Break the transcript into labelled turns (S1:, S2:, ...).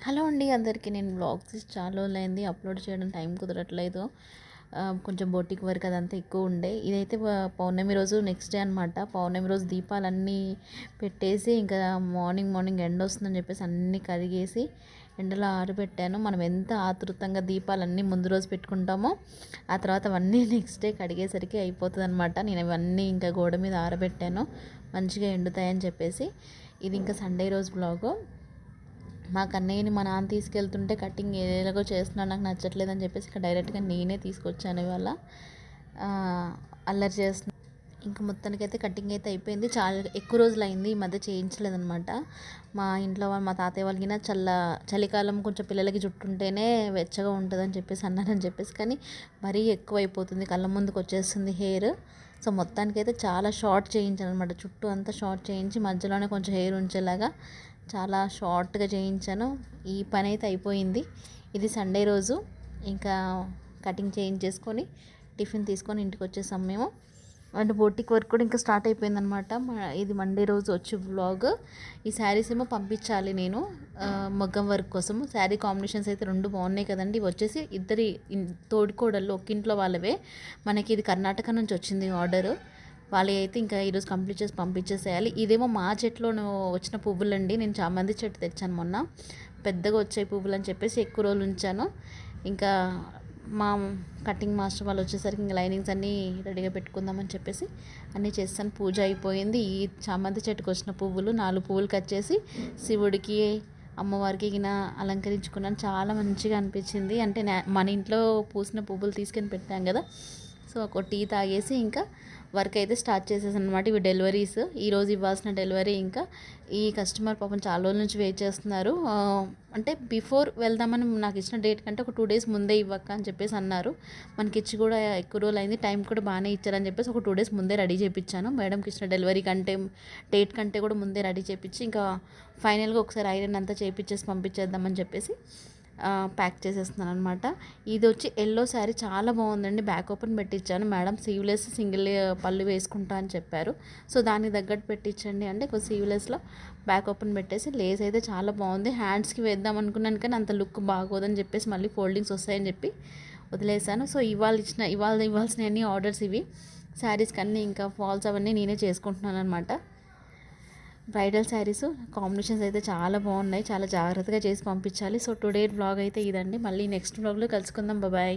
S1: Hello అండి అందరికీ. నేను వ్లాగ్స్ చాలా రోజులైంది అప్లోడ్ చేయడం, టైం కుదరట్లేదు. కొంచెం బొటిక్ వర్క్ అదంతా ఎక్కువ ఉండే. ఇదైతే పౌర్ణమి రోజు నెక్స్ట్ డే అనమాట. పౌర్ణమి రోజు దీపాలన్నీ పెట్టేసి ఇంకా మార్నింగ్ ఎండ వస్తుందని చెప్పేసి అన్నీ కడిగేసి ఎండలో ఆరబెట్టాను. మనం ఎంత ఆతృతంగా దీపాలన్నీ ముందు రోజు పెట్టుకుంటామో ఆ తర్వాత అవన్నీ నెక్స్ట్ డే కడిగేసరికి అయిపోతుంది అనమాట. నేను ఇవన్నీ ఇంకా గోడ మీద ఆరబెట్టాను మంచిగా ఎండుతాయని చెప్పేసి. ఇది ఇంకా సండే రోజు బ్లాగు. మా కన్నయ్యని మా నాన్న తీసుకెళ్తుంటే కటింగ్ ఎలాగో చేస్తున్నాడు, నాకు నచ్చట్లేదని చెప్పేసి ఇక్కడ డైరెక్ట్గా నేనే తీసుకొచ్చాను ఇవాళ. అల్లరి చేస్తున్నా. ఇంకా మొత్తానికైతే కటింగ్ అయితే అయిపోయింది. చాలా ఎక్కువ రోజులు అయింది ఈ మధ్య చేయించలేదనమాట. మా ఇంట్లో వాళ్ళు, మా తాతయ్య వాళ్ళకి చలికాలం కొంచెం పిల్లలకి జుట్టు ఉంటేనే వెచ్చగా ఉంటుందని చెప్పేసి అన్నారని చెప్పేసి, కానీ మరీ ఎక్కువ అయిపోతుంది, కళ్ళ ముందుకు వచ్చేస్తుంది హెయిర్. సో మొత్తానికైతే చాలా షార్ట్ చేయించాను అనమాట. చుట్టూ అంతా షార్ట్ చేయించి మధ్యలోనే కొంచెం హెయిర్ ఉంచేలాగా చాలా షార్ట్గా చేయించాను. ఈ పని అయితే అయిపోయింది. ఇది సండే రోజు ఇంకా కటింగ్ చేయించేసుకొని టిఫిన్ తీసుకొని ఇంటికి వచ్చేసాం మేము. అండ్ బొటిక్ వర్క్ కూడా ఇంకా స్టార్ట్ అయిపోయిందనమాట. ఇది మండే రోజు వచ్చి వ్లాగ్. ఈ శారీస్ ఏమో పంపించాలి నేను మగ్గం వర్క్ కోసం. శారీ కాంబినేషన్స్ అయితే రెండు బాగున్నాయి కదండి. ఇవి వచ్చేసి ఇద్దరి తోడికోడళ్ళు ఒక్కింట్లో వాళ్ళవే. మనకి ఇది కర్ణాటక నుంచి వచ్చింది ఆర్డరు. వాళ్ళు అయితే ఇంకా ఈరోజు కంప్లీట్ చేసి పంపించేసేయాలి. ఇదేమో మా చెట్లో వచ్చిన పువ్వులండి. నేను చామంతి చెట్టు తెచ్చాను మొన్న, పెద్దగా వచ్చాయి పువ్వులు అని చెప్పేసి ఎక్కువ రోజులు ఉంచాను. ఇంకా మా కటింగ్ మాస్టర్ వాళ్ళు వచ్చేసరికి ఇంకా లైనింగ్స్ అన్నీ రెడీగా పెట్టుకుందామని చెప్పేసి అన్నీ చేస్తాను. పూజ అయిపోయింది. ఈ చామంతి చెట్టుకు వచ్చిన పువ్వులు 4 పువ్వులు కట్ చేసి శివుడికి, అమ్మవారికి గిన అలంకరించుకున్నాను. చాలా మంచిగా అనిపించింది. అంటే మన ఇంట్లో పూసిన పువ్వులు తీసుకొని పెట్టాం కదా. సో ఒక టీ తాగేసి ఇంకా వర్క్ అయితే స్టార్ట్ చేసేసాను అనమాట. ఇవి డెలివరీస్, ఈరోజు ఇవ్వాల్సిన డెలివరీ. ఇంకా ఈ కస్టమర్ పాపం చాలా రోజుల నుంచి వెయిట్ చేస్తున్నారు. అంటే బిఫోర్ వెళ్దామని నాకు ఇచ్చిన డేట్ కంటే ఒక 2 డేస్ ముందే ఇవ్వక్క అని చెప్పేసి అన్నారు. మనకి ఇచ్చి కూడా ఎక్కువ రోజులు అయింది, టైం కూడా బాగానే ఇచ్చారని చెప్పేసి ఒక 2 డేస్ ముందే రెడీ చేయించాను. మేడంకి ఇచ్చిన డెలివరీ కంటే డేట్ కంటే కూడా ముందే రెడీ చేయించి ఇంకా ఫైనల్గా ఒకసారి ఐరన్ అంతా చేయించేసి పంపించేద్దామని చెప్పేసి ప్యాక్ చేసేస్తున్నాను అనమాట. ఇది వచ్చి ఎల్లో శారీ చాలా బాగుందండి. బ్యాక్ ఓపెన్ పెట్టించాను. మేడం సీవ్లెస్ సింగిల్ పళ్ళు వేసుకుంటా అని చెప్పారు. సో దానికి తగ్గట్టు పెట్టించండి అంటే ఒక సీవ్లెస్లో బ్యాక్ ఓపెన్ పెట్టేసి, లేస్ అయితే చాలా బాగుంది. హ్యాండ్స్కి వేద్దాం అనుకున్నాను కానీ అంత లుక్ బాగోదని చెప్పేసి మళ్ళీ ఫోల్డింగ్స్ వస్తాయని చెప్పి వదిలేసాను. సో ఇవ్వాల్సిన అన్ని ఆర్డర్స్ ఇవి. శారీస్కి అన్నీ ఇంకా ఫాల్స్ అవన్నీ నేనే చేసుకుంటున్నాను అనమాట. బ్రైడల్ శారీస్ కాంబినేషన్స్ అయితే చాలా బాగున్నాయి. చాలా జాగ్రత్తగా చేసి పంపించాలి. సో టుడే వ్లాగ్ అయితే ఇదండి. మళ్ళీ నెక్స్ట్ వ్లాగ్లో కలుసుకుందాం. బాయ్.